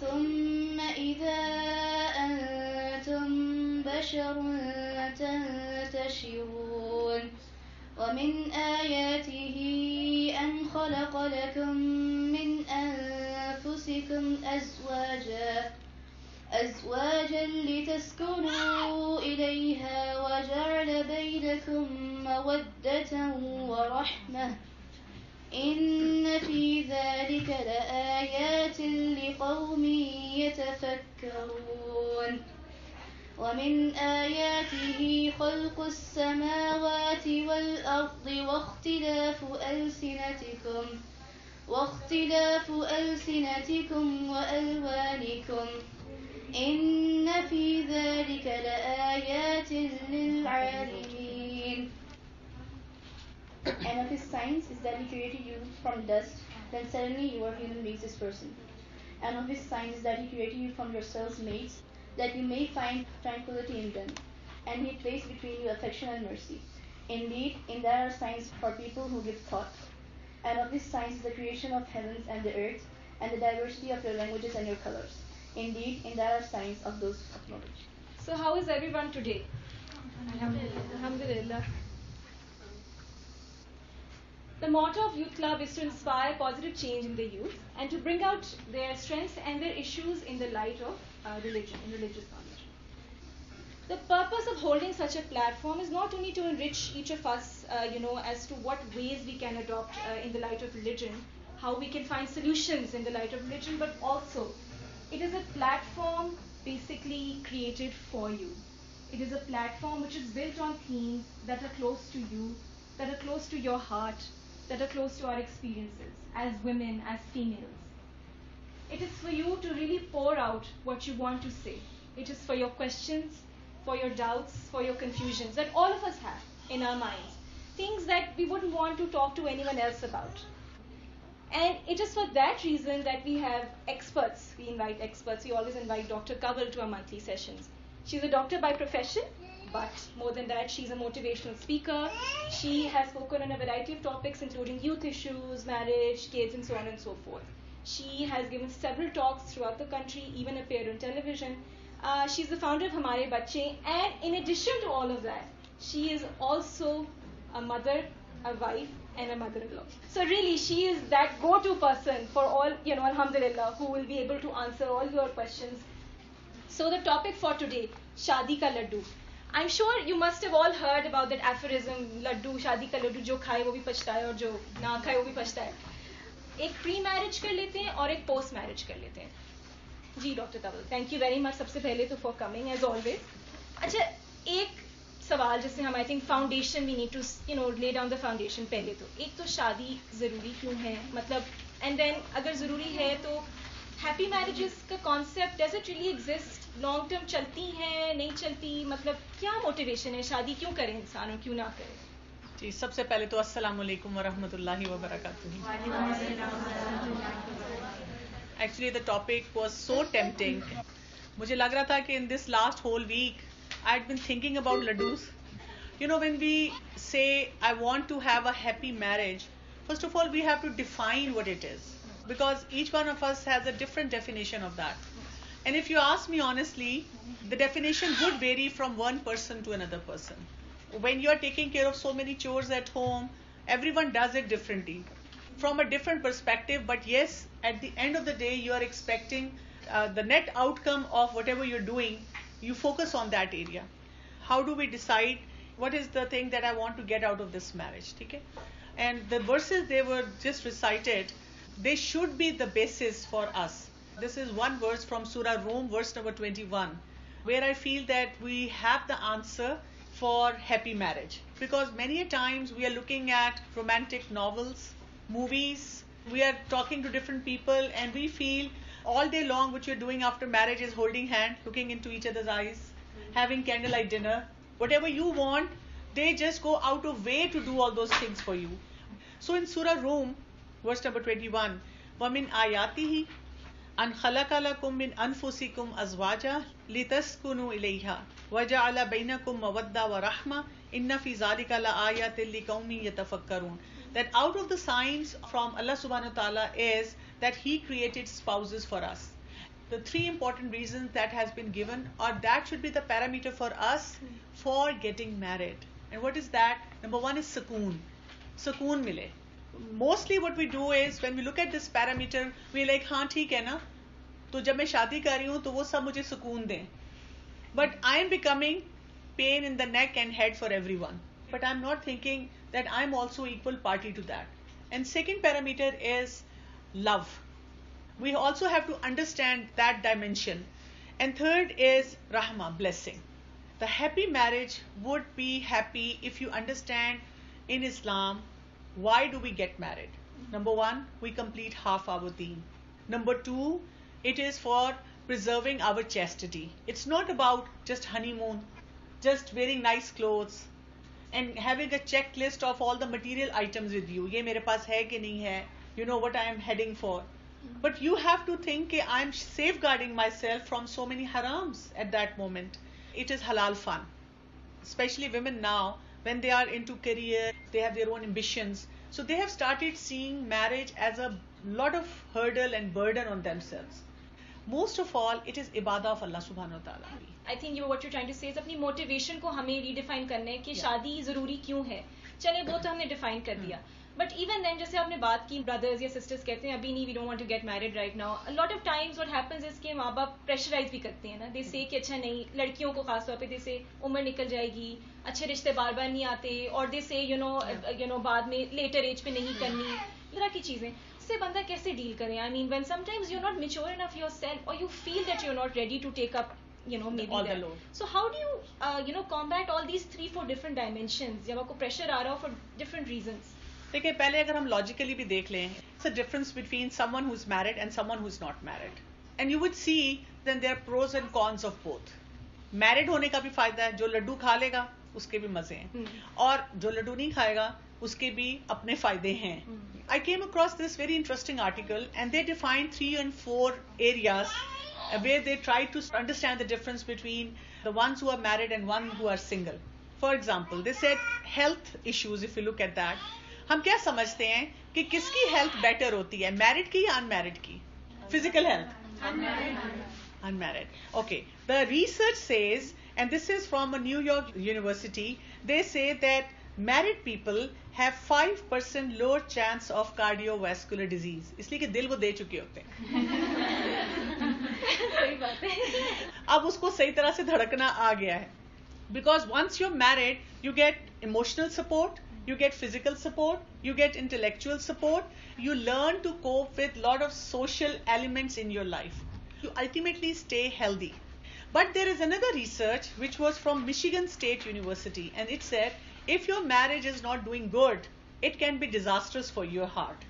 ثم إذا أنتم بشر تنتشرون ومن آياته أن خلق لكم من أنفسكم أزواجا لتسكنوا إليها وجعل بينكم مودة ورحمة إن في ذلك لآيات لقوم يتفكرون ومن آياته خلق السماوات والأرض واختلاف ألسنتكم وألوانكم إن في ذلك لآيات للعالمين. And of his signs is that he created you from dust, then suddenly you are human basis person. And of his signs is that he created you from yourselves mates, that you may find tranquility in them. And he placed between you affection and mercy. Indeed, in that are signs for people who give thought. And of his signs is the creation of heavens and the earth, and the diversity of your languages and your colors. Indeed, in that are signs of those of knowledge. So how is everyone today? Alhamdulillah. The motto of Youth Club is to inspire positive change in the youth and to bring out their strengths and their issues in the light of religion, in religious knowledge. The purpose of holding such a platform is not only to enrich each of us, as to what ways we can adopt in the light of religion, how we can find solutions in the light of religion, but also it is a platform basically created for you. It is a platform which is built on themes that are close to you, that are close to your heart, that are close to our experiences as women, as females. It is for you to really pour out what you want to say. It is for your questions, for your doubts, for your confusions that all of us have in our minds. Things that we wouldn't want to talk to anyone else about. And it is for that reason that we have experts. We invite experts. We always invite Dr. Kanwal to our monthly sessions. She's a doctor by profession, but more than that, she's a motivational speaker. She has spoken on a variety of topics, including youth issues, marriage, kids, and so on and so forth. She has given several talks throughout the country, even appeared on television. She's the founder of Hamare Bachche, and in addition to all of that, she is also a mother, a wife, and a mother-in-law. So really, she is that go-to person for all, alhamdulillah, who will be able to answer all your questions. So the topic for today, Shadi ka laddu. I'm sure you must have all heard about that aphorism, laddu, shadi ka laddu, jo khaye wo bhi pachta hai aur jo na khaye wo bhi pachta hai. एक pre marriage कर लेते हैं और एक post marriage कर लेते हैं. जी doctor Kanwal, thank you very much सबसे पहले तो फॉर कमिंग एज ऑलवेज. अच्छा, एक सवाल जिससे हम I think foundation we need to lay down the foundation. पहले तो एक तो शादी ज़रूरी क्यों है, मतलब, एंड देन अगर ज़रूरी है तो हैप्पी मैरिजेस का concept does it really exist, long term चलती हैं नहीं चलती, मतलब क्या मोटिवेशन है, शादी क्यों करें इंसान और क्यों ना करें? जी, सबसे पहले तो अस्सलाम वालेकुम वरहमतुल्लाहि वबरकातुहू. Actually the topic was so tempting. मुझे लग रहा था कि in this last whole week I had been thinking about laddus. When we say I want to have a happy marriage, first of all we have to define what it is, because each one of us has a different definition of that. And if you ask me honestly, the definition would vary from one person to another person. When you are taking care of so many chores at home, everyone does it differently, from a different perspective. But yes, at the end of the day, you are expecting the net outcome of whatever you're doing. You focus on that area. How do we decide what is the thing that I want to get out of this marriage? Okay? And the verses they were just recited, they should be the basis for us. This is one verse from Surah Rum, verse number 21, where I feel that we have the answer for happy marriage. Because many a times we are looking at romantic novels, movies, we are talking to different people, and we feel all day long what you're doing after marriage is holding hand, looking into each other's eyes, having candlelight dinner. Whatever you want, they just go out of way to do all those things for you. So in Surah Rum, verse number 21, وَمِنْ آيَاتِهِ أَنْ خَلَقَ لَكُم مِّنْ أَنفُسِكُمْ أَزْوَاجًا لِتَسْكُنُوا إِلَيْهَا وَجَعَلَ بَيْنَكُم مَّوَدَّةً وَرَحْمَةً إِنَّ فِي ذَلِكَ لَآيَاتٍ لِقَوْمٍ يَتَفَكَّرُونَ. That out of the signs from Allah subhanahu wa ta'ala is that He created spouses for us. The three important reasons that has been given, or that should be the parameter for us for getting married. And what is that? Number one is sukoon. Sukoon mile. Mostly what we do is when we look at this parameter, we like, हाँ ठीक है ना, तो जब मैं शादी कर रही हूँ तो वो सब मुझे सुकून दें. But I am becoming pain in the neck and head for everyone. But I'm not thinking that I'm also equal party to that. And second parameter is love. We also have to understand that dimension. And third is rahma, blessing. The happy marriage would be happy if you understand in Islam why do we get married. Number one, we complete half our deen. Number two, it is for preserving our chastity. It's not about just honeymoon, just wearing nice clothes and having a checklist of all the material items with you. ये मेरे पास है कि नहीं है? You know what I am heading for. But you have to think that I am safeguarding myself from so many harams at that moment. It is halal fun. Especially women now, when they are into career, they have their own ambitions. So they have started seeing marriage as a lot of hurdle and burden on themselves. Most of all, it is ibadah of Allah subhanahu wa ta'ala. I think what you're trying to say is अपनी motivation को हमें redefine करना है कि शादी ज़रूरी क्यों है. चले वो तो हमने define कर दिया. But even then, जैसे आपने बात की, brothers या sisters कहते हैं अभी नहीं, we don't want to get married right now. A lot of times what happens is कि माँ बाप pressurize भी करते हैं ना. They say कि अच्छा नहीं, लड़कियों को खास तौर पे they say उम्र निकल जाएगी, अच्छे रिश्ते बार बार नहीं आते, और they say you know बाद में later age पे नहीं करनी, इस तरह की चीजें. इससे बंदा कैसे डील करें? I mean, when sometimes you're not mature enough yourself, or you feel that you're not ready to take up maybe all that. the load. So how do you combat all these 3-4 different dimensions जब आपको pressure आ रहा हो for different reasons? देखिए, पहले अगर हम logically भी देख लें, it's a difference between someone who's married and someone who's not married. And you would see then there are pros and cons of both. Married होने का भी फायदा है, जो लड्डू खा लेगा उसके भी मजे हैं, और जो लड्डू नहीं खाएगा उसके भी अपने फायदे हैं. I came across this very interesting article and they defined 3 and 4 areas where they tried to understand the difference between the ones who are married and one who are single. For example, they said health issues. If you look at that, हम क्या समझते हैं कि किसकी health better होती है, married की या अनमैरिड की? Physical health unmarried. Okay, the research says, and this is from a New York university, they say that married people have 5% lower chance of cardiovascular disease. इसलिए कि दिल वो दे चुके होते हैं. सही बात है. अब उसको सही तरह से धड़कना आ गया है. Because once you're married, you get emotional support, you get physical support, you get intellectual support, you learn to cope with lot of social elements in your life. You ultimately stay healthy. But there is another research which was from Michigan State University, and it said if your marriage is not doing good, it can be disastrous for your heart.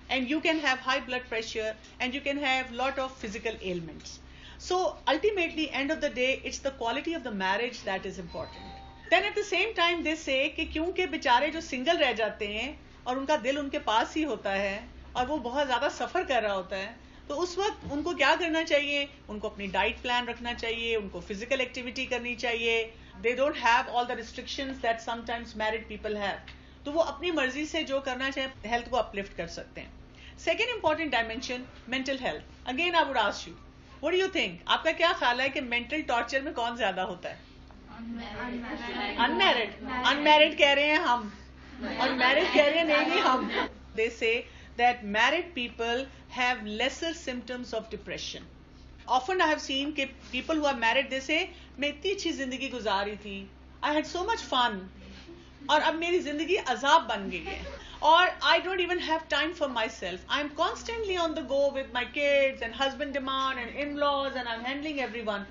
And you can have high blood pressure and you can have lot of physical ailments. So ultimately, end of the day, it's the quality of the marriage that is important. Then at the same time they say कि क्योंकि बेचारे जो single रह जाते हैं और उनका दिल उनके पास ही होता है और वो बहुत ज़्यादा सफ़र कर रहा होता है, तो उस वक्त उनको क्या करना चाहिए? उनको अपनी डाइट प्लान रखना चाहिए, उनको फिजिकल एक्टिविटी करनी चाहिए. They don't have all the restrictions that sometimes married people have. तो वो अपनी मर्जी से जो करना चाहे हेल्थ को अपलिफ्ट कर सकते हैं. Second important dimension, mental health. Again I would ask you, what do you think? आपका क्या ख्याल है कि मेंटल टॉर्चर में कौन ज्यादा होता है? Unmarried. Unmarried कह रहे हैं हम, और married कह रहे हैं नहीं हम. They say that married people have lesser symptoms of depression. Often I have seen कि people who are married, they say मैं इतनी अच्छी जिंदगी गुजारी थी, I had so much fun, और अब मेरी जिंदगी अजाब बन गई है, or I don't even have time for myself. I'm constantly on the go with my kids and husband demand and in-laws, and I'm handling everyone.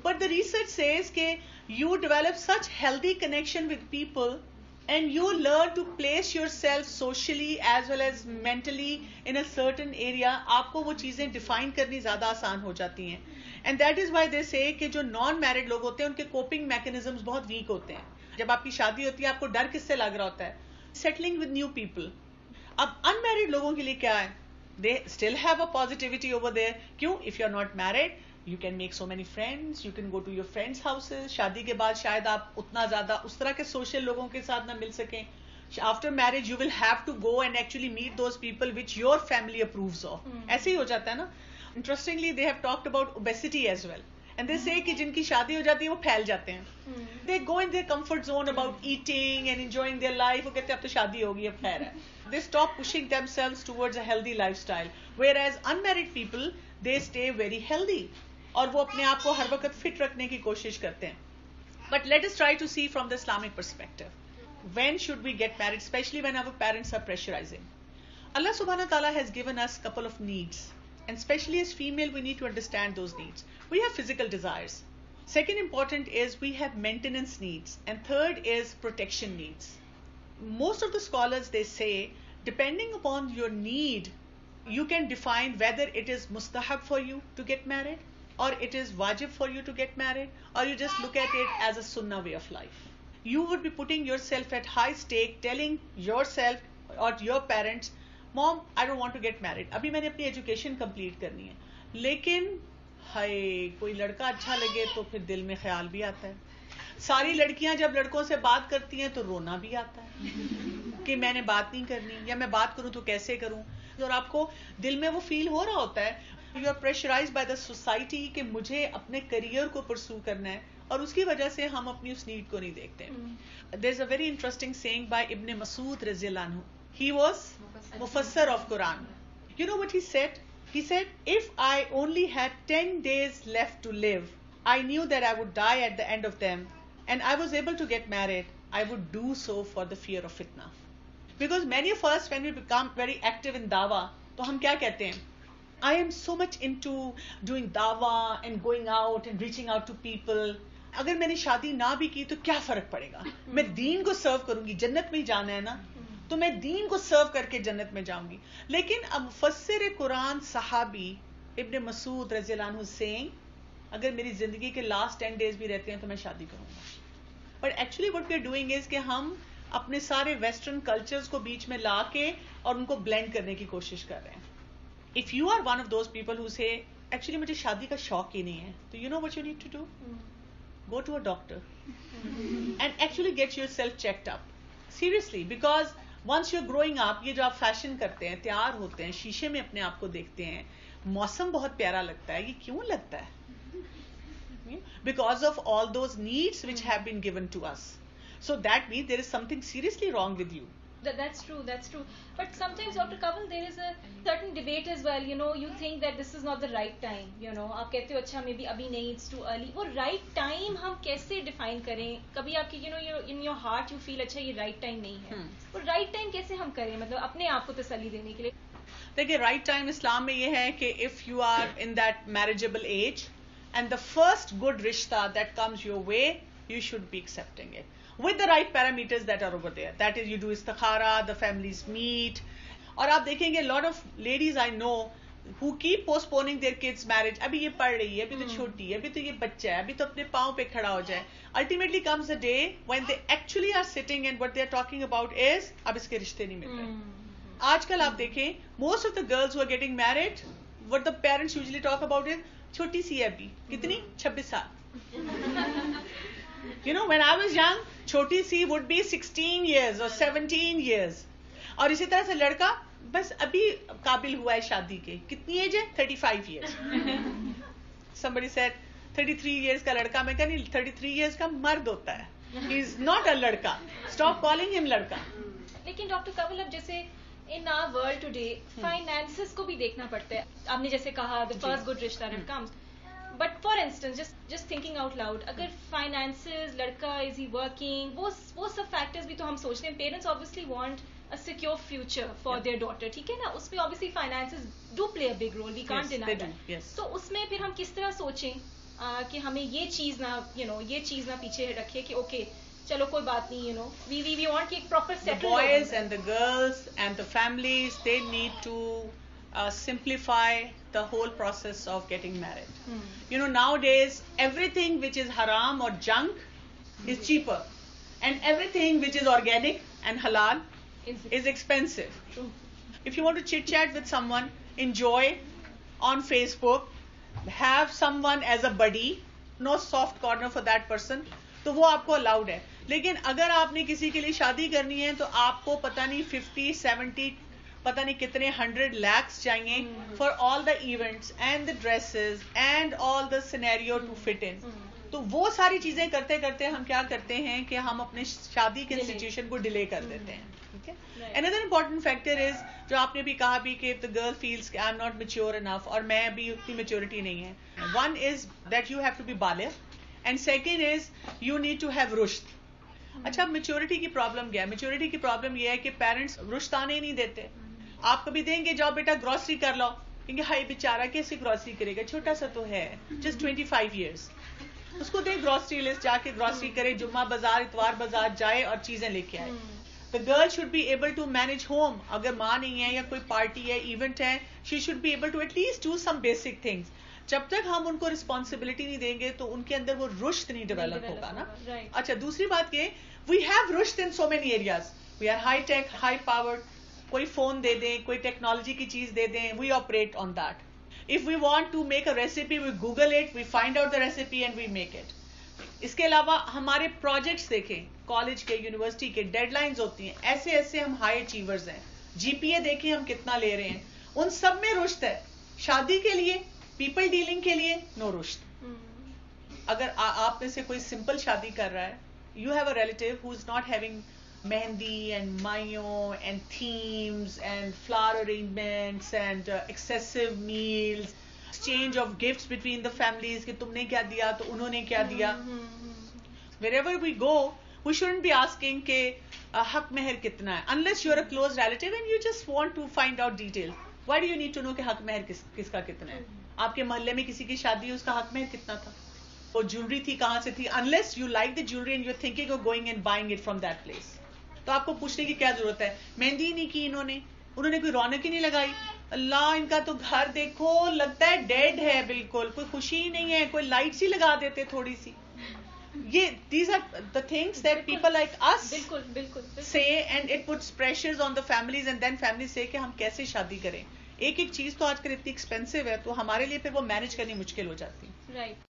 But the research says that you develop such healthy connection with people and you learn to place yourself socially as well as mentally in a certain area. आपको वो चीजें define करनी ज़्यादा आसान हो जाती हैं. And that is why they say कि जो non-married लोग होते हैं उनके coping mechanisms बहुत weak होते हैं. जब आपकी शादी होती है आपको डर किससे लग रहा होता है? Settling with new people. अब unmarried लोगों के लिए क्या है? They still have a positivity over there. क्यों? If you're not married, you can make so many friends, you can go to your friends' houses. शादी के बाद शायद आप उतना ज़्यादा उस तरह के social लोगों के साथ ना मिल सकें. After marriage you will have to go and actually meet those people which your family approves of. ऐसे ही हो जाता है ना. Interestingly, they have talked about obesity as well. And they say कि जिनकी शादी हो जाती है वो फैल जाते हैं. They go in their comfort zone about eating and enjoying their life. वो कहते हैं अब तो शादी होगी, अब खैर है. They stop pushing themselves towards a healthy lifestyle. Whereas unmarried people, they stay very healthy. और वो अपने आप को हर वक्त fit रखने की कोशिश करते हैं. But let us try to see from the Islamic perspective. When should we get married, especially when our parents are pressurizing? Allah subhanahu wa ta'ala has given us a couple of needs. And especially as female, we need to understand those needs. We have physical desires. Second important is we have maintenance needs. And third is protection needs. Most of the scholars, they say, depending upon your need, you can define whether it is mustahab for you to get married, or it is wajib for you to get married, or you just look at it as a sunnah way of life. You would be putting yourself at high stake, telling yourself or your parents, Mom, I don't want to get married. अभी मैंने अपनी education complete करनी है. लेकिन हाय कोई लड़का अच्छा लगे तो फिर दिल में ख्याल भी आता है. सारी लड़कियां जब लड़कों से बात करती हैं तो रोना भी आता है कि मैंने बात नहीं करनी, या मैं बात करूं तो कैसे करूं. और आपको दिल में वो फील हो रहा होता है, you are pressurised by the society कि मुझे अपने करियर को परस्यू करना है, और उसकी वजह से हम अपनी उस नीड को नहीं देखते. There is a very interesting saying by Ibn Masud रज़ियल्लाहु अन्हु. ही वाज मुफस्सर of Quran. You know what he said? He said, if I only had 10 days left to live, I knew that I would die at the end of them, and I was able to get married, I would do so for the fear of fitna. Because many of us, when we become very active in dawa, तो हम क्या कहते हैं? I am so much into doing dawa and going out and reaching out to people. अगर मैंने शादी ना भी की तो क्या फर्क पड़ेगा? मैं दीन को सर्व करूंगी, जन्नत में ही जाना है ना, तो मैं दीन को सर्व करके जन्नत में जाऊंगी. लेकिन अब मुफस्सिर कुरान सहाबी इब्न मसूद रज़ियल्लाहु अन्हु सेइंग, अगर मेरी जिंदगी के लास्ट 10 डेज भी रहते हैं तो मैं शादी करूंगा. But actually what we are doing is कि हम अपने सारे वेस्टर्न कल्चर्स को बीच में ला के और उनको ब्लेंड करने की कोशिश कर रहे हैं. If you are one of those people who say actually मुझे शादी का शौक ही नहीं है, तो you know what you need to do? Go to a doctor and actually get yourself checked up seriously. Because once you're growing up, ये जो आप फैशन करते हैं, तैयार होते हैं, शीशे में अपने आप को देखते हैं, मौसम बहुत प्यारा लगता है. ये क्यों लगता है? Because of all those needs which have been given to us. So that means there is something seriously wrong with you. That's true, that's true. But sometimes, Dr. Kanwal, there is a certain debate as well. You know, you think that this is not the right time. You know, आप कहते हो अच्छा maybe अभी नहीं, it's too early. वो right time हम कैसे define करें? कभी आपके you know in your heart you feel अच्छा ये right time नहीं है. वो right time कैसे हम करें? मतलब अपने आप को तसल्ली देने के लिए. देखिए right time इस्लाम में ये है कि if you are in that marriageable age and the first good rishta that comes your way, you should be accepting it. With the right parameters that are over there. That is, you do istikhara, the families meet. और आप देखेंगे lot of ladies I know who keep postponing their kids' marriage. अभी ये पढ़ रही है, अभी तो छोटी है, अभी तो ये बच्चा है, अभी तो अपने पाँव पे खड़ा हो जाए. Ultimately comes the day when they actually are sitting and what they are talking about is अब इसके रिश्ते नहीं मिल रहे. आजकल आप देखें most of the girls who are getting married, what the parents usually talk about is छोटी सी है अभी, कितनी? 26 साल. You know, when I was young, छोटी सी would be 16 years or 17 years. और इसी तरह से लड़का बस अभी काबिल हुआ है शादी के. कितनी एज है? 35 years. Somebody said 33 years का लड़का. मैं कहा नहीं, 33 years का मर्द होता है. He is not a लड़का. Stop calling him लड़का. लेकिन डॉक्टर कंवल, अब जैसे in our world today, finances को भी देखना पड़ता है. आपने जैसे कहा the first good rishta that comes. But for instance, just thinking out loud, अगर finances, लड़का is he working, वो सब factors भी तो हम सोचते हैं. Parents obviously want a secure future for their daughter, ठीक है ना? उसमें obviously finances do play a big role. We can't deny that. Yes. तो उसमें फिर हम किस तरह सोचें कि हमें ये चीज ना ये चीज ना पीछे रखे कि okay, चलो कोई बात नहीं, you know, we want कि एक proper settled. The boys and the girls and the families, they need to simplify the whole process of getting married. You know, nowadays everything which is haram or junk is cheaper, and everything which is organic and halal is expensive. True. If you want to chit chat with someone, enjoy on Facebook, have someone as a buddy, no soft corner for that person, तो वो आपको allowed है. लेकिन अगर आपने किसी के लिए शादी करनी है तो आपको पता नहीं 50-70 पता नहीं कितने 100 lakhs चाहिए for all the events and the dresses and all the scenario to fit in. तो वो सारी चीजें करते करते हम क्या करते हैं कि हम अपने शादी के सिचुएशन को डिले कर देते हैं. ठीक है. अनदर इंपॉर्टेंट फैक्टर इज जो आपने भी कहा भी कि the girl feels I am not mature enough और मैं भी उतनी मैच्योरिटी नहीं है. One is that you have to be बालिग and second is you need to have रुश्त. अच्छा, मैच्योरिटी की प्रॉब्लम क्या है? मैच्योरिटी की प्रॉब्लम यह है कि पेरेंट्स रुश्त आने ही नहीं देते. आप कभी देंगे जाओ बेटा ग्रोसरी कर लो, क्योंकि हाई बेचारा कैसे ग्रोसरी करेगा, छोटा सा तो है, जस्ट 25 years. उसको दे ग्रोसरी लिस्ट, जाके ग्रोसरी करे, जुम्मा बाजार इतवार बाजार जाए और चीजें लेके आए. The girl should be able to manage home. अगर माँ नहीं है या कोई पार्टी है, इवेंट है, she should be able to at least do some basic things. जब तक हम उनको रिस्पॉन्सिबिलिटी नहीं देंगे तो उनके अंदर वो रुश्त नहीं डेवलप होगा ना. अच्छा, दूसरी बात ये, वी हैव रुश्त in so many areas. We are high tech, high powered. कोई फोन दे दें, कोई टेक्नोलॉजी की चीज दे दें, we operate on that. If we want to make a recipe, we Google it, we find out the recipe and we make it. इसके अलावा हमारे प्रोजेक्ट्स देखें, कॉलेज के, यूनिवर्सिटी के, डेडलाइंस होती हैं, ऐसे ऐसे हम हाई अचीवर्स हैं. जीपीए देखें हम कितना ले रहे हैं, उन सब में रुश्त है. शादी के लिए, पीपल डीलिंग के लिए नो रुश्त. अगर आप में से कोई सिंपल शादी कर रहा है, you have a relative who is not having mehendi and mayo and themes and flower arrangements and excessive meals, exchange of gifts between the families कि तुमने क्या दिया तो उन्होंने क्या दिया. Wherever we go, we shouldn't be asking कि हक मेहर कितना है, unless you're a close relative and you just want to find out details. Why do you need to know कि हक मेहर किसका कितना है? आपके मोहल्ले में किसी की शादी, उसका हक मेहर कितना था, वो ज्वेलरी थी कहाँ से थी, unless you like the jewelry and you're thinking of going and buying it from that place. तो आपको पूछने की क्या जरूरत है? मेहंदी ही नहीं की उन्होंने कोई रौनक ही नहीं लगाई. अल्लाह, इनका तो घर देखो लगता है डेड है, बिल्कुल कोई खुशी ही नहीं है. कोई लाइट्स ही लगा देते थोड़ी सी. ये these are the things that people like us say and it puts pressures on the families and then families say कि हम कैसे शादी करें. एक एक चीज तो आजकल इतनी एक्सपेंसिव है तो हमारे लिए फिर वो मैनेज करनी मुश्किल हो जाती है. राइट.